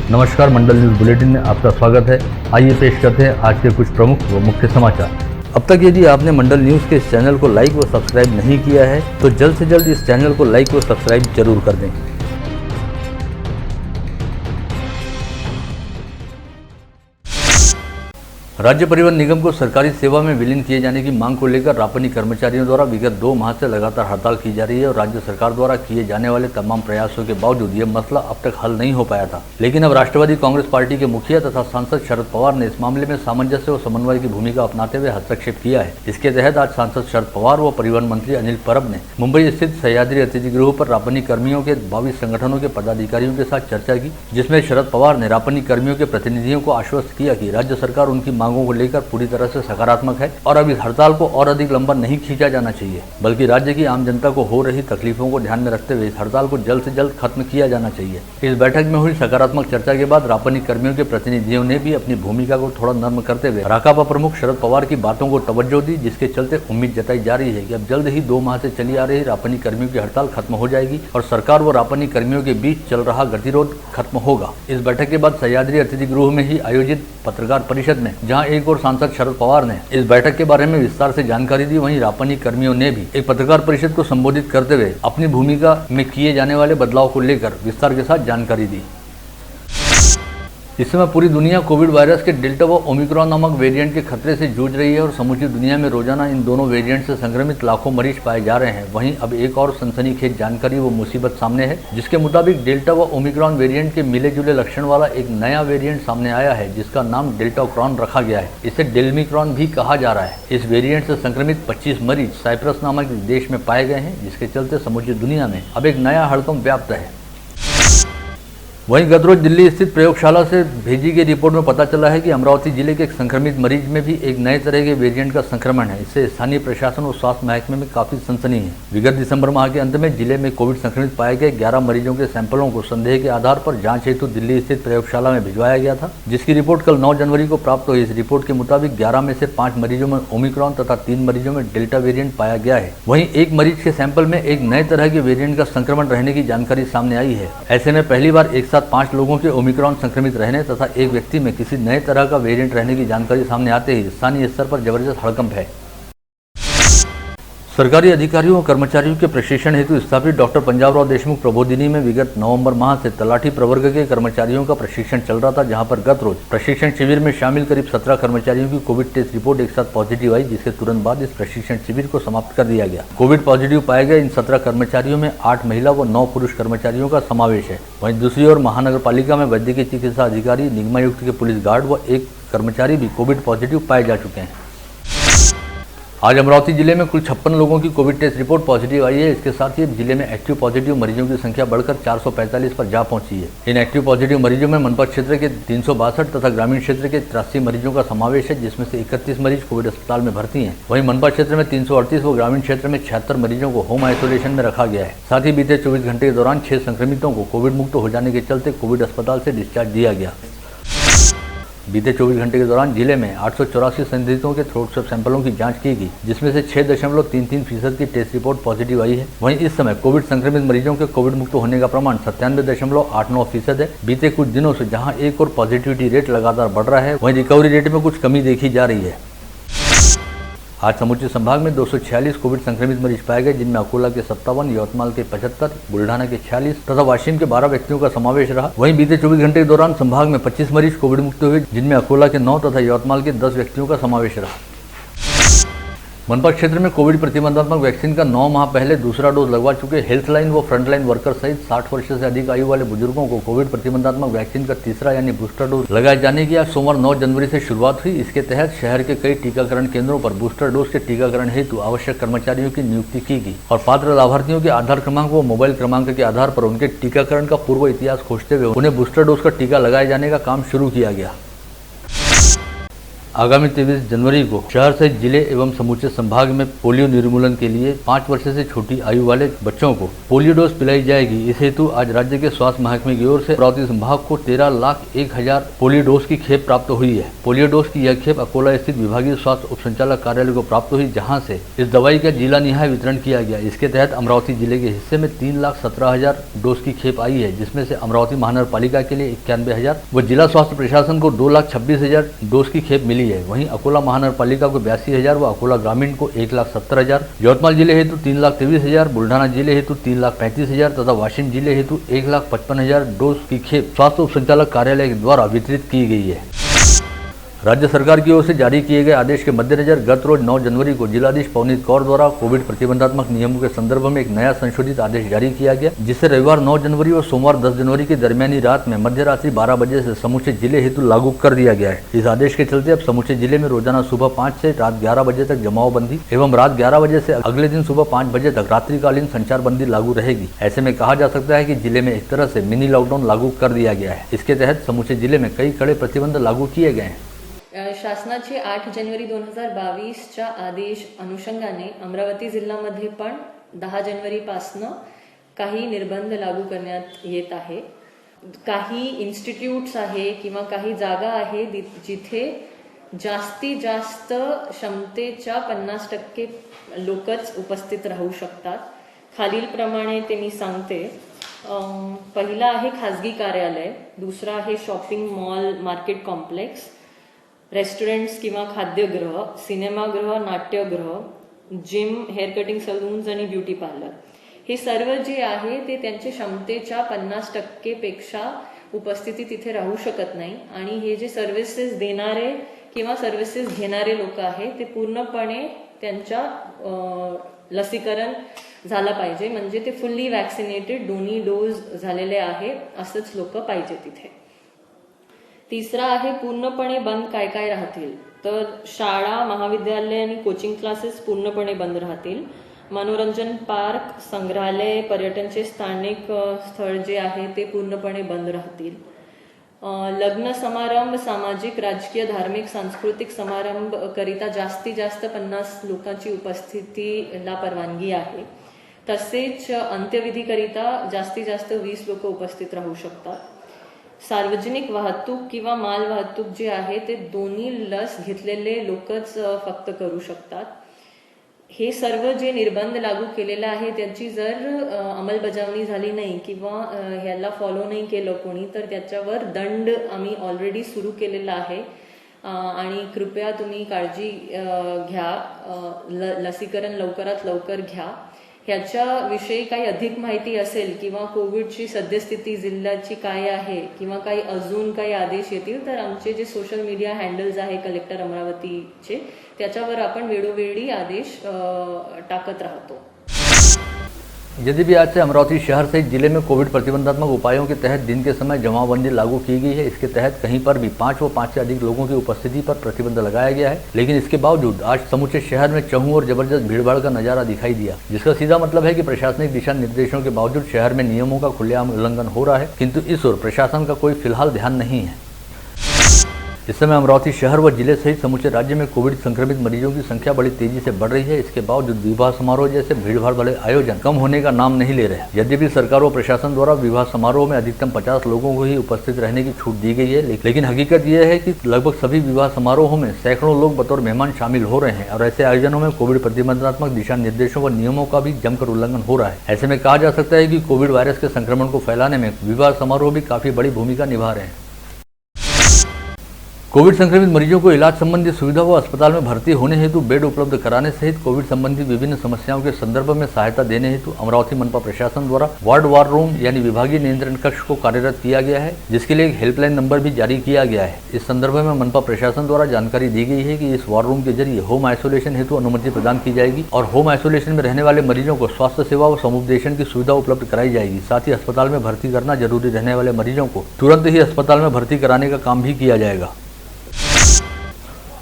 नमस्कार, मंडल news bulletin में आपका स्वागत है। आइए पेश करते हैं आज के कुछ प्रमुख व मुख्य समाचार। अब तक यदि आपने मंडल न्यूज के इस चैनल को लाइक व सब्सक्राइब नहीं किया है तो जल्द से जल्द इस चैनल को लाइक व सब्सक्राइब जरूर कर दें। राज्य परिवहन निगम को सरकारी सेवा में विलीन किए जाने की मांग को लेकर रापनी कर्मचारियों द्वारा विगत 2 माह से लगातार हड़ताल की जा रही है और राज्य सरकार द्वारा किए जाने वाले तमाम प्रयासों के बावजूद यह मसला अब तक हल नहीं हो पाया था। लेकिन अब राष्ट्रवादी कांग्रेस पार्टी के मुखिया तथा सांसद शरद पवार ने इस मामले में सामंजस्य और समन्वय की भूमिका अपनाते हुए हस्तक्षेप किया है। इसके तहत आज सांसद शरद पवार व परिवहन मंत्री अनिल परब ने मुंबई स्थित सह्याद्री अतिथि गृह पर रापनी कर्मियों के 22 संगठनों के पदाधिकारियों के साथ चर्चा की, जिसमें शरद पवार ने रापनी कर्मियों के प्रतिनिधियों को आश्वस्त किया कि राज्य सरकार उनकी मांगों को लेकर पूरी तरह से सकारात्मक है और अब इस हड़ताल को और अधिक लंबा नहीं खींचा जाना चाहिए, बल्कि राज्य की आम जनता को हो रही तकलीफों को ध्यान में रखते हुए इस हड़ताल को जल्द से जल्द खत्म किया जाना चाहिए। इस बैठक में हुई सकारात्मक चर्चा के बाद रापनी कर्मियों के प्रतिनिधियों ने भी अपनी भूमिका को थोड़ा नर्म करते हुए राकापा प्रमुख शरद पवार की बातों को तवज्जो दी, जिसके चलते उम्मीद जताई जा रही है कि अब जल्द ही 2 माह से चली आ रही रापनी कर्मियों की हड़ताल खत्म हो जाएगी और सरकार व रापनी कर्मियों के बीच चल रहा गतिरोध खत्म होगा। इस बैठक के बाद सह्याद्री अतिथि गृह में ही आयोजित पत्रकार परिषद में जहां एक और सांसद शरद पवार ने इस बैठक के बारे में विस्तार से जानकारी दी, वहीं रापनी कर्मियों ने भी एक पत्रकार परिषद को संबोधित करते हुए अपनी भूमिका में किए जाने वाले बदलाव को लेकर विस्तार के साथ जानकारी दी। इस समय पूरी दुनिया कोविड वायरस के डेल्टा व ओमिक्रॉन नामक वेरिएंट के खतरे से जूझ रही है और समूची दुनिया में रोजाना इन दोनों वेरिएंट से संक्रमित लाखों मरीज पाए जा रहे हैं। वहीं अब एक और सनसनीखेज जानकारी व मुसीबत सामने है, जिसके मुताबिक डेल्टा व ओमिक्रॉन वेरिएंट के मिले जुले लक्षण वाला एक नया वेरिएंट सामने आया है, जिसका नाम डेल्टाक्रॉन रखा गया है। इसे डेल्मिक्रॉन भी कहा जा रहा है। इस वेरिएंट से संक्रमित 25 मरीज साइप्रस नामक देश में पाए गए हैं, जिसके चलते समूची दुनिया में अब एक नया हड़कंप व्याप्त है। वहीं गत रोज दिल्ली स्थित प्रयोगशाला से भेजी गई रिपोर्ट में पता चला है कि अमरावती जिले के एक संक्रमित मरीज में भी एक नए तरह के वेरिएंट का संक्रमण है। इससे स्थानीय प्रशासन और स्वास्थ्य महकमे में काफी सनसनी है। विगत दिसंबर माह के अंत में जिले में कोविड संक्रमित पाए गए 11 मरीजों के सैंपलों को संदेह के आधार पर जांच हेतु दिल्ली स्थित प्रयोगशाला में भिजवाया गया था, जिसकी रिपोर्ट कल 9 जनवरी को प्राप्त हुई। इस रिपोर्ट के मुताबिक 11 में से 5 मरीजों में ओमिक्रॉन तथा 3 मरीजों में डेल्टा वेरिएंट पाया गया है। वहीं एक मरीज के सैंपल में एक नए तरह के वेरिएंट का संक्रमण रहने की जानकारी सामने आई है। ऐसे में पहली बार एक साथ 5 लोगों के ओमिक्रॉन संक्रमित रहने तथा एक व्यक्ति में किसी नए तरह का वेरिएंट रहने की जानकारी सामने आते ही स्थानीय स्तर पर जबरदस्त हड़कंप है। सरकारी अधिकारियों और कर्मचारियों के प्रशिक्षण हेतु स्थापित डॉक्टर पंजाबराव देशमुख प्रबोधिनी में विगत नवंबर माह से तलाठी प्रवर्ग के कर्मचारियों का प्रशिक्षण चल रहा था, जहां पर गत रोज प्रशिक्षण शिविर में शामिल करीब 17 कर्मचारियों की कोविड टेस्ट रिपोर्ट एक साथ पॉजिटिव आई, जिसके तुरंत बाद इस प्रशिक्षण शिविर को समाप्त कर दिया गया। कोविड पॉजिटिव पाए गए इन 17 कर्मचारियों में 8 महिला व 9 पुरुष कर्मचारियों का समावेश है। वहीं दूसरी ओर महानगर पालिका में वैद्यकीय चिकित्सा अधिकारी, निगमायुक्त के पुलिस गार्ड व एक कर्मचारी भी कोविड पॉजिटिव पाए जा चुके हैं। आज अमरावती जिले में कुल 56 लोगों की कोविड टेस्ट रिपोर्ट पॉजिटिव आई है। इसके साथ ही जिले में एक्टिव पॉजिटिव मरीजों की संख्या बढ़कर 445 पर जा पहुंची है। इन एक्टिव पॉजिटिव मरीजों में मनपा क्षेत्र के 362 तथा ग्रामीण क्षेत्र के 83 मरीजों का समावेश है, जिसमें से 31 मरीज कोविड अस्पताल में भर्ती हैं। वहीं मनपा क्षेत्र में 338 व ग्रामीण क्षेत्र में 76 मरीजों को होम आइसोलेशन में रखा गया है। साथ ही बीते 24 घंटे के दौरान 6 संक्रमितों को कोविड मुक्त हो जाने के चलते कोविड अस्पताल से डिस्चार्ज दिया गया। बीते 24 घंटे के दौरान जिले में 884 संदिग्धों के थ्रोट स्वैब सैंपलों की जांच की गई, जिसमें से 6.33% की टेस्ट रिपोर्ट पॉजिटिव आई है। वहीं इस समय कोविड संक्रमित मरीजों के कोविड मुक्त होने का प्रमाण 97.89% है। बीते कुछ दिनों से जहां एक और पॉजिटिविटी रेट लगातार बढ़ रहा है, वहीं रिकवरी रेट में कुछ कमी देखी जा रही है। आज समूचे संभाग में 246 कोविड संक्रमित मरीज पाए गए, जिनमें अकोला के 57, यवतमाल के 75, बुल्ढाना के 46 तथा वाशिम के 12 व्यक्तियों का समावेश रहा। वहीं बीते 24 घंटे के दौरान संभाग में 25 मरीज कोविड मुक्त हुए, जिनमें अकोला के 9 तथा यवतमाल के 10 व्यक्तियों का समावेश रहा। मनपा क्षेत्र में कोविड प्रतिबंधात्मक वैक्सीन का 9 माह पहले दूसरा डोज लगवा चुके हेल्थलाइन व फ्रंटलाइन वर्कर सहित 60 वर्ष से अधिक आयु वाले बुजुर्गों को कोविड प्रतिबंधात्मक वैक्सीन का तीसरा यानी बूस्टर डोज लगाए जाने की आज सोमवार 9 जनवरी से शुरुआत हुई। इसके तहत शहर के कई टीकाकरण केंद्रों पर बूस्टर डोज के टीकाकरण हेतु आवश्यक कर्मचारियों की नियुक्ति की गई और पात्र लाभार्थियों के आधार क्रमांक व मोबाइल क्रमांक के आधार पर उनके टीकाकरण का पूर्व इतिहास खोजते हुए उन्हें बूस्टर डोज का टीका लगाए जाने का काम शुरू किया गया। आगामी 23 जनवरी को शहर सहित जिले एवं समूचे संभाग में पोलियो निर्मूलन के लिए 5 वर्ष से छोटी आयु वाले बच्चों को पोलियो डोज पिलाई जाएगी। इस हेतु आज राज्य के स्वास्थ्य महकमे की ओर से अमरावती संभाग को 13,01,000 पोलियो डोज की खेप प्राप्त हुई है। पोलियो डोज की यह खेप अकोला स्थित विभागीय स्वास्थ्य उप संचालक कार्यालय को प्राप्त हुई, जहाँ से इस दवाई का जिला निहाय वितरण किया गया। इसके तहत अमरावती जिले के हिस्से में 3,17,000 डोज की खेप आई है, जिसमें से अमरावती महानगर पालिका के लिए 91,000 व जिला स्वास्थ्य प्रशासन को 2,26,000 डोज की खेप मिली है। वहीं अकोला महानगर पालिका को 82,000 व अकोला ग्रामीण को 1,70,000, यवतमाल जिले हेतु 3,23,000, बुल्ढाना जिले हेतु 3,35,000 तथा वाशिम जिले हेतु 1,55,000 डोज की खेप स्वास्थ्य उप संचालक कार्यालय द्वारा वितरित की गई है। राज्य सरकार की ओर से जारी किए गए आदेश के मद्देनजर गत रोज 9 जनवरी को जिलाधीश पवनीत कौर द्वारा कोविड प्रतिबंधात्मक नियमों के संदर्भ में एक नया संशोधित आदेश जारी किया गया, जिसे रविवार 9 जनवरी और सोमवार 10 जनवरी की दरमियानी रात में मध्य रात्रि 12 बजे से समूचे जिले हेतु लागू कर दिया गया है। इस आदेश के चलते अब समूचे जिले में रोजाना सुबह 5 से रात 11 बजे तक जमावबंदी एवं रात 11 बजे से अगले दिन सुबह 5 बजे तक रात्रिकालीन संचारबंदी लागू रहेगी। ऐसे में कहा जा सकता है कि जिले में एक तरह से मिनी लॉकडाउन लागू कर दिया गया है। इसके तहत समूचे जिले में कई कड़े प्रतिबंध लागू किए गए हैं। शासनाचे 8 जानेवारी 2022च्या आदेश अनुषंगाने अमरावती जिल्ह्यामध्ये पण 10 जानेवारीपासनं काही निर्बंध लागू करण्यात येत आहे। काही इन्स्टिट्यूट्स आहे किंवा काही जागा आहे जिथे जास्तीत जास्त क्षमतेच्या 50% लोकच उपस्थित राहू शकतात। खालील प्रमाणे ते मी सांगते। पहिला आहे खाजगी कार्यालय, दुसरा आहे shopping mall, market complex, restaurants किंवा खाद्यगृह, सिनेमागृह, नाट्यगृह, जिम, हेअर कटिंग सलून्स आणि ब्युटी पार्लर, हे सर्व जे आहे ते त्यांच्या क्षमतेच्या 50% पेक्षा उपस्थिती तिथे राहू शकत नाही। आणि हे जे सर्व्हिसेस देणारे किंवा सर्व्हिसेस घेणारे लोक आहे ते पूर्णपणे त्यांच्या लसीकरण झाला पाहिजे, म्हणजे ते फुल्ली वॅक्सिनेटेड, दोन्ही डोज झालेले आहे असंच लोक पाहिजे तिथे। तिसरा आहे पूर्णपणे बंद काय काय राहतील, तर शाळा, महाविद्यालय आणि कोचिंग क्लासेस पूर्णपणे बंद राहतील। मनोरंजन पार्क, संग्रहालय, पर्यटनचे स्थानिक स्थळ जे आहे ते पूर्णपणे बंद राहतील। लग्न समारंभ, सामाजिक, राजकीय, धार्मिक, सांस्कृतिक समारंभ करिता जास्तीत जास्त 50 लोकांची उपस्थितीला परवानगी आहे। तसेच अंत्यविधी करिता जास्तीत जास्त 20 लोक उपस्थित राहू शकतात। सार्वजनिक वाहतूक किंवा माल वाहतूक जे आहे ते दोन्ही लस घेतलेले लोकच फक्त करू शकतात। हे सर्व जे निर्बंध लागू केलेले आहे त्याची जर अंमलबजावणी झाली नाही किंवा ह्याला फॉलो नाही केलं कोणी, तर त्याच्यावर दंड आम्ही ऑलरेडी सुरू केलेला आहे। आणि कृपया तुम्ही काळजी घ्या, लसीकरण लवकरात लवकर घ्या। ह्याच्याविषयी काही अधिक माहिती असेल किंवा कोविडची सद्यस्थिती जिल्ह्याची काय आहे किंवा काही अजून काही आदेश येतील तर आमचे जे सोशल मीडिया हँडल्स आहे कलेक्टर अमरावतीचे, त्याच्यावर आपण वेळोवेळी आदेश टाकत राहतो। यदि भी आज से अमरावती शहर सहित जिले में कोविड प्रतिबंधात्मक उपायों के तहत दिन के समय जमावबंदी लागू की गई है। इसके तहत कहीं पर भी 5 व 5 से अधिक लोगों की उपस्थिति पर प्रतिबंध लगाया गया है, लेकिन इसके बावजूद आज समूचे शहर में चहु और जबरदस्त भीड़भाड़ का नजारा दिखाई दिया, जिसका सीधा मतलब है कि प्रशासनिक दिशा निर्देशों के बावजूद शहर में नियमों का खुलेआम उल्लंघन हो रहा है, किंतु इस ओर प्रशासन का कोई फिलहाल ध्यान नहीं है। इस समय अमरावती शहर व जिले सहित समूचे राज्य में कोविड संक्रमित मरीजों की संख्या बड़ी तेजी से बढ़ रही है। इसके बावजूद विवाह समारोह जैसे भीड़भाड़ वाले आयोजन कम होने का नाम नहीं ले रहे। यद्यपि सरकार व प्रशासन द्वारा विवाह समारोह में अधिकतम 50 लोगों को ही उपस्थित रहने की छूट दी गई है, लेकिन हकीकत यह है कि लगभग सभी विवाह समारोहों में सैकड़ों लोग बतौर मेहमान शामिल हो रहे हैं और ऐसे आयोजनों में कोविड प्रतिबंधात्मक दिशा निर्देशों व नियमों का भी जमकर उल्लंघन हो रहा है। ऐसे में कहा जा सकता है कि कोविड वायरस के संक्रमण को फैलाने में विवाह समारोह भी काफी बड़ी भूमिका निभा रहे हैं। कोविड संक्रमित मरीजों को इलाज संबंधी सुविधा व अस्पताल में भर्ती होने हेतु बेड उपलब्ध कराने सहित कोविड संबंधी विभिन्न समस्याओं के संदर्भ में सहायता देने हेतु अमरावती मनपा प्रशासन द्वारा वार्ड वार रूम यानी विभागीय नियंत्रण कक्ष को कार्यरत किया गया है, जिसके लिए एक हेल्पलाइन नंबर भी जारी किया गया है। इस संदर्भ में मनपा प्रशासन द्वारा जानकारी दी गई है कि इस वार रूम के जरिए होम आइसोलेशन हेतु अनुमति प्रदान की जाएगी और होम आइसोलेशन में रहने वाले मरीजों को स्वास्थ्य सेवा व समुपदेशन की सुविधा उपलब्ध कराई जाएगी। साथ ही अस्पताल में भर्ती करना जरूरी रहने वाले मरीजों को तुरंत ही अस्पताल में भर्ती कराने का काम भी किया जाएगा।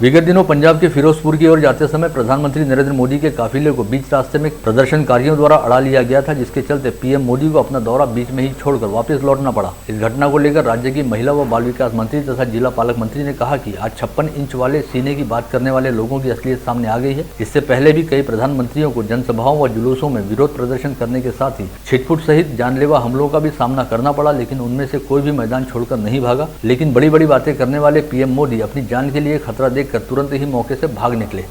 विगत दिनों पंजाब के फिरोजपुर की ओर जाते समय प्रधानमंत्री नरेंद्र मोदी के काफिले को बीच रास्ते में प्रदर्शनकारियों द्वारा अड़ा लिया गया था, जिसके चलते पीएम मोदी को अपना दौरा बीच में ही छोड़कर वापस लौटना पड़ा। इस घटना को लेकर राज्य की महिला व बाल विकास मंत्री तथा जिला पालक मंत्री ने कहा कि आज 56 इंच वाले सीने की बात करने वाले लोगों की असलियत सामने आ गई है। इससे पहले भी कई प्रधानमंत्रियों को जनसभाओं व जुलूसों में विरोध प्रदर्शन करने के साथ ही छिटपुट सहित जानलेवा हमलों का भी सामना करना पड़ा, लेकिन उनमें से कोई भी मैदान छोड़कर नहीं भागा। लेकिन बड़ी बड़ी बातें करने वाले पीएम मोदी अपनी जान के लिए खतरा देखकर तुरंत ही मौके से भाग निकले।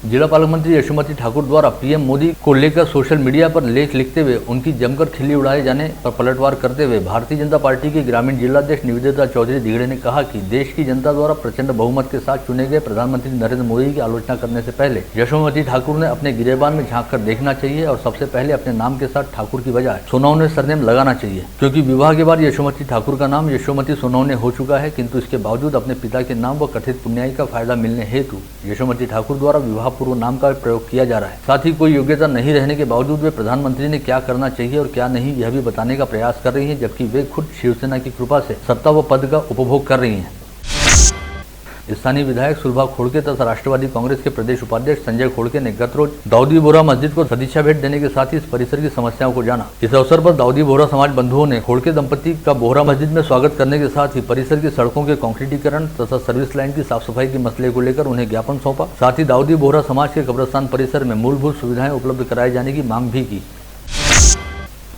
जिला पालक मंत्री यशोमती ठाकुर द्वारा पीएम मोदी को लेकर सोशल मीडिया पर लेख लिखते हुए उनकी जमकर खिल्ली उड़ाए जाने पर पलटवार करते हुए भारतीय जनता पार्टी की ग्रामीण जिलाध्यक्ष निवेदिता चौधरी दिगड़े ने कहा कि देश की जनता द्वारा प्रचंड बहुमत के साथ चुने गए प्रधानमंत्री नरेंद्र मोदी की आलोचना करने से पहले यशोमती ठाकुर ने अपने गिरेबान में झांक कर देखना चाहिए और सबसे पहले अपने नाम के साथ ठाकुर की बजाय सोनौने सरनेम लगाना चाहिए, क्योंकि विवाह के बाद यशोमती ठाकुर का नाम यशोमती सोनौने हो चुका है। किंतु इसके बावजूद अपने पिता के नाम व कथित पुण्याई का फायदा मिलने हेतु यशोमती ठाकुर द्वारा विवाह पूर्व नाम का प्रयोग किया जा रहा है। साथ ही कोई योग्यता नहीं रहने के बावजूद वे प्रधानमंत्री ने क्या करना चाहिए और क्या नहीं यह भी बताने का प्रयास कर रही हैं, जबकि वे खुद शिवसेना की कृपा से सत्ता व पद का उपभोग कर रही हैं। स्थानीय विधायक सुलभा खोड़के तथा राष्ट्रवादी कांग्रेस के प्रदेश उपाध्यक्ष संजय खोड़के ने गत रोज दाऊदी बोहरा मस्जिद को सदिच्छा भेंट देने के साथ ही इस परिसर की समस्याओं को जाना। इस अवसर पर दाऊदी बोहरा समाज बंधुओं ने खोड़के दंपति का बोहरा मस्जिद में स्वागत करने के साथ ही परिसर की सड़कों के कंक्रीटीकरण तथा सर्विस लाइन की साफ सफाई के मसले को लेकर उन्हें ज्ञापन सौंपा। साथ ही दाऊदी बोहरा समाज के कब्रिस्तान परिसर में मूलभूत सुविधाएं उपलब्ध कराए जाने की मांग भी की।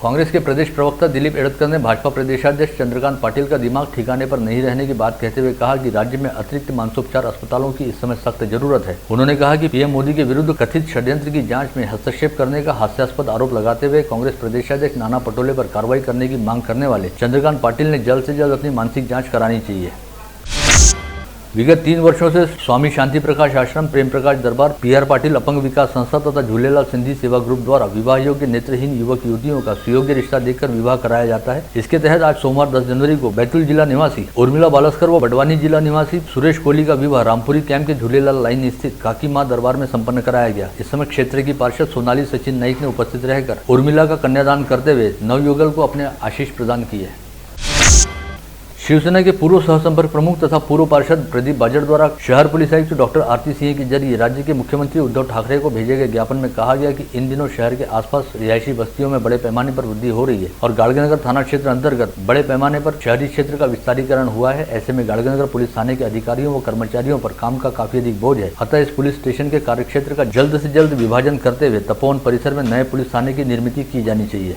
कांग्रेस के प्रदेश प्रवक्ता दिलीप एड़तकर ने भाजपा प्रदेशाध्यक्ष चंद्रकांत पाटिल का दिमाग ठिकाने पर नहीं रहने की बात कहते हुए कहा कि राज्य में अतिरिक्त मानसोपचार अस्पतालों की इस समय सख्त जरूरत है। उन्होंने कहा कि पीएम मोदी के विरुद्ध कथित षड्यंत्र की जांच में हस्तक्षेप करने का हास्यास्पद आरोप लगाते हुए कांग्रेस प्रदेशाध्यक्ष नाना पटोले पर कार्रवाई करने की मांग करने वाले चंद्रकांत पाटिल ने जल्द से जल्द अपनी मानसिक जाँच करानी चाहिए। विगत 3 वर्षों से स्वामी शांति प्रकाश आश्रम, प्रेम प्रकाश दरबार, पीआर पाटिल अपंग विकास संस्था तथा झूलेलाल सिंधी सेवा ग्रुप द्वारा विवाह योग्य नेत्रहीन युवक युवतियों का सुयोग्य रिश्ता देखकर विवाह कराया जाता है। इसके तहत आज सोमवार 10 जनवरी को बैतूल जिला निवासी उर्मिला बालस्कर व बड़वानी जिला निवासी सुरेश कोहली का विवाह रामपुरी कैंप के झूलेलाल लाइन स्थित काकी मां दरबार में संपन्न कराया गया। इस समय क्षेत्र की पार्षद सोनाली सचिन नाइक ने उपस्थित रहकर उर्मिला का कन्यादान करते हुए नवयुगल को अपने आशीष प्रदान किए। शिवसेना के पूर्व सहसंपर्क प्रमुख तथा पूर्व पार्षद प्रदीप बाजड़ द्वारा शहर पुलिस आयुक्त डॉक्टर आरती सिंह के जरिए राज्य के मुख्यमंत्री उद्धव ठाकरे को भेजे गए ज्ञापन में कहा गया कि इन दिनों शहर के आसपास रिहायशी बस्तियों में बड़े पैमाने पर वृद्धि हो रही है और गाड़गेनगर थाना क्षेत्र अंतर्गत बड़े पैमाने पर शहरी क्षेत्र का विस्तारीकरण हुआ है। ऐसे में गाड़गेनगर पुलिस थाने के अधिकारियों व कर्मचारियों पर काम का काफी अधिक बोझ है। अतः इस पुलिस स्टेशन के कार्यक्षेत्र का जल्द से जल्द विभाजन करते हुए तपोवन परिसर में नए पुलिस थाने की निर्मित की जानी चाहिए।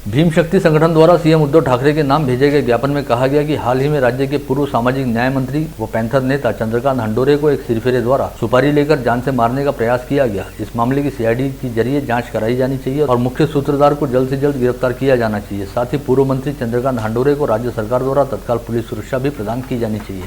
भीम शक्ति संगठन द्वारा सीएम उद्धव ठाकरे के नाम भेजे गए ज्ञापन में कहा गया कि हाल ही में राज्य के पूर्व सामाजिक न्याय मंत्री व पैंथर नेता चंद्रकांत हंडोरे को एक सिरफिरे द्वारा सुपारी लेकर जान से मारने का प्रयास किया गया। इस मामले की सीआईडी के जरिए जांच कराई जानी चाहिए और मुख्य सूत्रधार को जल्द से जल्द गिरफ्तार किया जाना चाहिए। साथ ही पूर्व मंत्री चंद्रकांत हंडोरे को राज्य सरकार द्वारा तत्काल पुलिस सुरक्षा भी प्रदान की जानी चाहिए।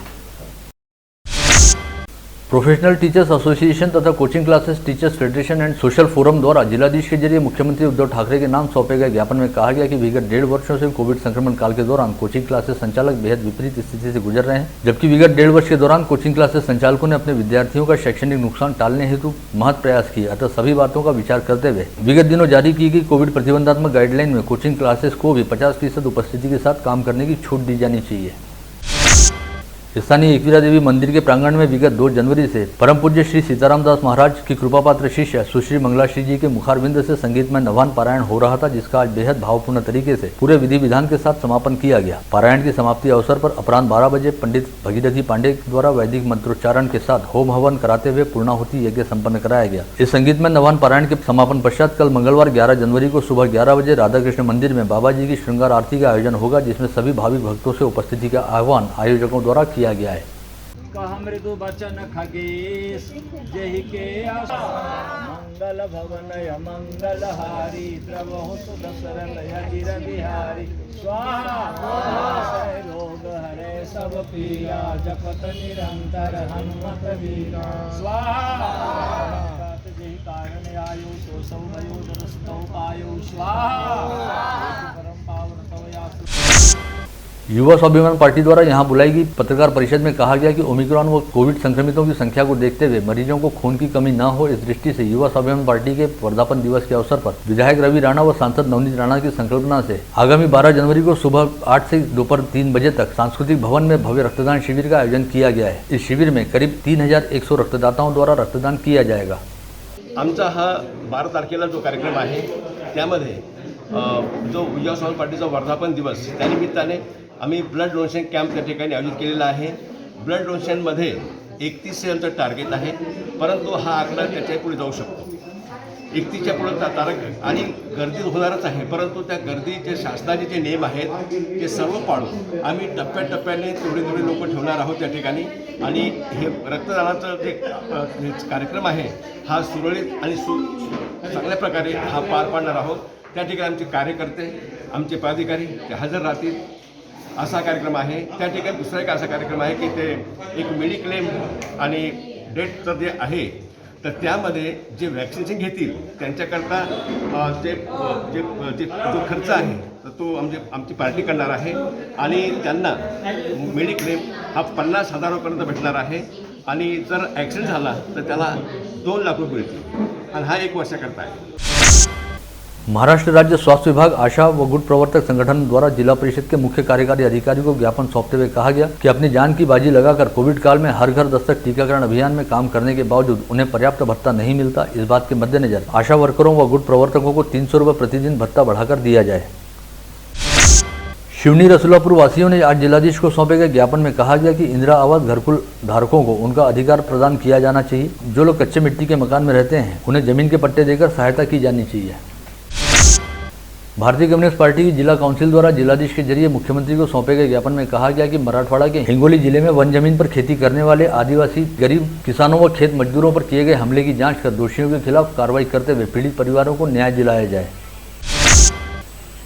प्रोफेशनल टीचर्स एसोसिएशन तथा coaching classes teachers federation and social forum द्वारा जिलाधीश के जरिए मुख्यमंत्री उद्धव ठाकरे के नाम सौंपे गए ज्ञापन में कहा गया कि विगत 1.5 वर्षों से कोविड संक्रमण काल के दौरान कोचिंग क्लासेस संचालक बेहद विपरीत स्थिति से गुजर रहे हैं, जबकि विगत 1.5 वर्ष के दौरान कोचिंग क्लासेस संचालकों ने अपने विद्यार्थियों का शैक्षणिक नुकसान टालने हेतु महत् प्रयास किए। अतः सभी बातों का विचार करते हुए विगत दिनों जारी की गई कोविड प्रतिबंधात्मक गाइडलाइन में कोचिंग क्लासेस को भी 50% उपस्थिति के साथ काम करने की छूट दी जानी चाहिए। स्थानीय एकवीरा देवी मंदिर के प्रांगण में विगत 2 जनवरी से परम पूज्य श्री सीताराम दास महाराज की कृपापात्र शिष्य सुश्री मंगलाश्री जी के मुखारविंद से संगीतमय नवान पारायण हो रहा था, जिसका आज बेहद भावपूर्ण तरीके से पूरे विधि विधान के साथ समापन किया गया। पारायण की समाप्ति अवसर पर अपराह्न 12 बजे पंडित भगीरथी पांडे द्वारा वैदिक मंत्रोच्चारण के साथ होम हवन कराते हुए पूर्णाहुति यज्ञ संपन्न कराया गया। इस संगीतमय नवान पारायण के समापन पश्चात कल मंगलवार 11 जनवरी को सुबह 11 बजे राधा कृष्ण मंदिर में बाबा जी की श्रृंगार आरती का आयोजन होगा, जिसमें सभी भाविक भक्तों से उपस्थिति का आह्वान आयोजकों द्वारा किया गया है। कह मृदु बचन खगेश जहि के मंगल भवनय मंगलहारी द्रवहु सुदशरलय गिर बिहारी स्वाहा रोग हरे सब पीरा जपत निरंतर हनुमत वीरा स्वाहा जहि कारण आयु सो सौ भयो जरस्तौ पायु स्वाहा परम पावन तव यासु। युवा स्वाभिमान पार्टी द्वारा यहां बुलाई गई पत्रकार परिषद में कहा गया कि ओमिक्रॉन व कोविड संक्रमितों की संख्या को देखते हुए मरीजों को खून की कमी न हो, इस दृष्टि से युवा स्वाभिमान पार्टी के वर्धापन दिवस के अवसर पर विधायक रवि राणा व सांसद नवनीत राणा की संकल्पना से आगामी 12 जनवरी को सुबह 8 से दोपहर 3 बजे तक सांस्कृतिक भवन में भव्य रक्तदान शिविर का आयोजन किया गया है। इस शिविर में करीब 3100 रक्तदाताओं द्वारा रक्तदान किया जाएगा। आमचा हा 12 तारखेला जो कार्यक्रम आहे त्यामध्ये जो युवा स्वाभिमान पार्टीचा वर्धापन दिवस त्यानिमित्ताने आम्ही ब्लड डोनेशन कॅम्प त्या ठिकाणी आयोजित केलेला आहे। ब्लड डोनेशनमध्ये 31 आमचं टार्गेट आहे, परंतु हा आकडा त्याच्या पुढे जाऊ शकतो। 31च्या पुढे तारख आणि गर्दी होणारच आहे, परंतु त्या गर्दीचे शासनाचे जे नियम आहेत ते सर्व पाळून आम्ही टप्प्याटप्प्याने तेवढे लोक ठेवणार आहोत त्या ठिकाणी। आणि हे रक्तदानाचं जे कार्यक्रम आहे हा सुरळीत आणि चांगल्या प्रकारे हा पार पाडणार आहोत। त्या ठिकाणी आमचे कार्यकर्ते, आमचे पदाधिकारी ते हजर राहतील असा कार्यक्रम आहे। त्या ठिकाणी दुसरा एक असा कार्यक्रम आहे की ते एक मेडिक्लेम आणि डेटचं जे आहे तर त्यामध्ये जे वॅक्सिनेशन घेतील त्यांच्याकरता जो खर्च आहे तर तो आमची पार्टी करणार आहे आणि त्यांना मेडिक्लेम हा 50,000 रुपयांपर्यंत भेटणार आहे आणि जर ॲक्सिडेंट झाला तर त्याला 2 लाख रुपये मिळतील आणि हा 1 वर्षाकरता आहे। महाराष्ट्र राज्य स्वास्थ्य विभाग, आशा व गुट प्रवर्तक संगठन द्वारा जिला परिषद के मुख्य कार्यकारी अधिकारी को ज्ञापन सौंपते हुए कहा गया कि अपनी जान की बाजी लगाकर कोविड काल में हर घर दस्तक टीकाकरण अभियान में काम करने के बावजूद उन्हें पर्याप्त भत्ता नहीं मिलता। इस बात के मद्देनजर आशा वर्करों व गुट प्रवर्तकों को 300 रुपये प्रतिदिन भत्ता बढ़ाकर दिया जाए। शिवनी रसुलापुर वासियों ने आज जिलाधीश को सौंपे गए ज्ञापन में कहा गया कि इंदिरा आवास घरकुल धारकों को उनका अधिकार प्रदान किया जाना चाहिए। जो लोग कच्चे मिट्टी के मकान में रहते हैं उन्हें जमीन के पट्टे देकर सहायता की जानी चाहिए। भारतीय कम्युनिस्ट पार्टी की जिला काउंसिल द्वारा जिलाधीश के जरिए मुख्यमंत्री को सौंपे गए ज्ञापन में कहा गया कि मराठवाड़ा के हिंगोली जिले में वन जमीन पर खेती करने वाले आदिवासी गरीब किसानों व खेत मजदूरों पर किए गए हमले की जांच कर दोषियों के खिलाफ कार्रवाई करते हुए पीड़ित परिवारों को न्याय दिलाया जाए।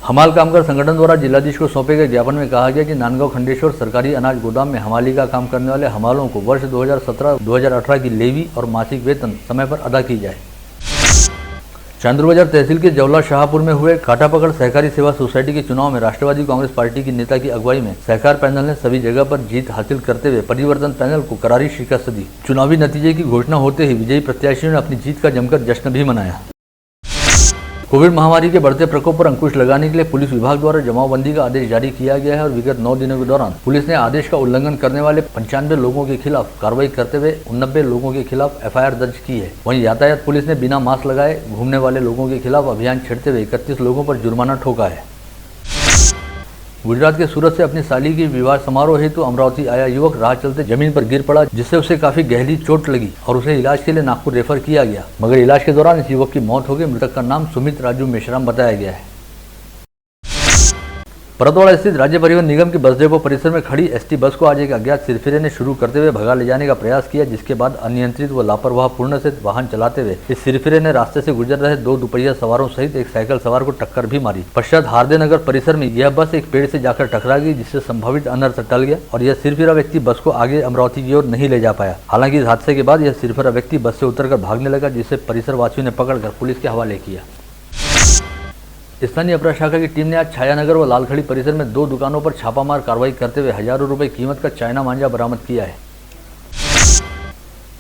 हमाल कामगार संगठन द्वारा जिलाधीश को सौंपे गए ज्ञापन में कहा गया कि नांदगांव खंडेश्वर सरकारी अनाज गोदाम में हमाली का काम करने वाले हमालों को वर्ष 2017-2018 की लेवी और मासिक वेतन समय पर अदा की जाए। चांदूर बाजार तहसील के जवला शाहपुर में हुए काटा पकड़ सहकारी सेवा सोसाइटी के चुनाव में राष्ट्रवादी कांग्रेस पार्टी की नेता की अगुवाई में सहकार पैनल ने सभी जगह पर जीत हासिल करते हुए परिवर्तन पैनल को करारी शिकस्त दी। चुनावी नतीजे की घोषणा होते ही विजयी प्रत्याशियों ने अपनी जीत का जमकर जश्न भी मनाया। कोविड महामारी के बढ़ते प्रकोप पर अंकुश लगाने के लिए पुलिस विभाग द्वारा जमावबंदी का आदेश जारी किया गया है और विगत 9 दिनों के दौरान पुलिस ने आदेश का उल्लंघन करने वाले 95 लोगों के खिलाफ कार्रवाई करते हुए 89 लोगों के खिलाफ FIR दर्ज की है। वहीं यातायात पुलिस ने बिना मास्क लगाए घूमने वाले लोगों के खिलाफ अभियान छेड़ते हुए 31 लोगों पर जुर्माना ठोका है। गुजरात के सूरत से अपनी साली की विवाह समारोह हेतु अमरावती आया युवक राह चलते जमीन पर गिर पड़ा, जिससे उसे काफी गहरी चोट लगी और उसे इलाज के लिए नागपुर रेफर किया गया, मगर इलाज के दौरान इस युवक की मौत हो गई। मृतक का नाम सुमित राजू मेश्राम बताया गया है। परतवाड़ा स्थित राज्य परिवहन निगम के बस डिपो परिसर में खड़ी ST बस को आज एक अज्ञात सिरफिरे ने शुरू करते हुए भगा ले जाने का प्रयास किया, जिसके बाद अनियंत्रित व लापरवाह पूर्ण से वाहन चलाते हुए इस सिरफिरे ने रास्ते से गुजर रहे 2 दुपहिया सवारों सहित एक साइकिल सवार को टक्कर भी मारी। पश्चात हार्दे नगर परिसर में यह बस एक पेड़ से जाकर टकरा गई, जिससे संभावित अनर्थ टल गया और यह सिरफिरा व्यक्ति बस को आगे अमरावती की ओर नहीं ले जा पाया। हालांकि इस हादसे के बाद यह सिरफिरा व्यक्ति बस से उतरकर भागने लगा, जिसे परिसर वासियों ने पकड़कर पुलिस के हवाले किया। स्थानीय अपराध शाखा की टीम ने आज छायानगर व लालखड़ी परिसर में 2 दुकानों पर छापामार कार्रवाई करते हुए हजारों रुपए कीमत का चाइना मांझा बरामद किया है।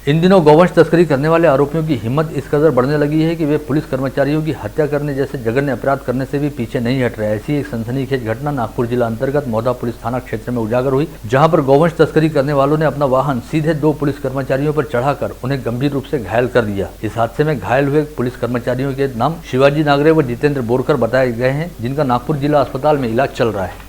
इन दिनों गौवंश तस्करी करने वाले आरोपियों की हिम्मत इस कदर बढ़ने लगी है कि वे पुलिस कर्मचारियों की हत्या करने जैसे जघन्य अपराध करने से भी पीछे नहीं हट रहे। ऐसी एक सनसनीखेज घटना नागपुर जिला अंतर्गत मोहदा पुलिस थाना क्षेत्र में उजागर हुई, जहां पर गौवंश तस्करी करने वालों ने अपना वाहन सीधे 2 पुलिस कर्मचारियों पर चढ़ाकर उन्हें गंभीर रूप से घायल कर दिया। इस हादसे में घायल हुए पुलिस कर्मचारियों के नाम शिवाजी नागरे व जितेंद्र बोरकर बताए गए हैं, जिनका नागपुर जिला अस्पताल में इलाज चल रहा है।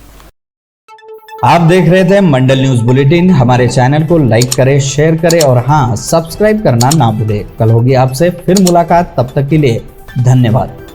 आप देख रहे थे मंडल न्यूज बुलेटिन। हमारे चैनल को लाइक करें, शेयर करें और हाँ, सब्सक्राइब करना ना भूलें। कल होगी आपसे फिर मुलाकात, तब तक के लिए धन्यवाद।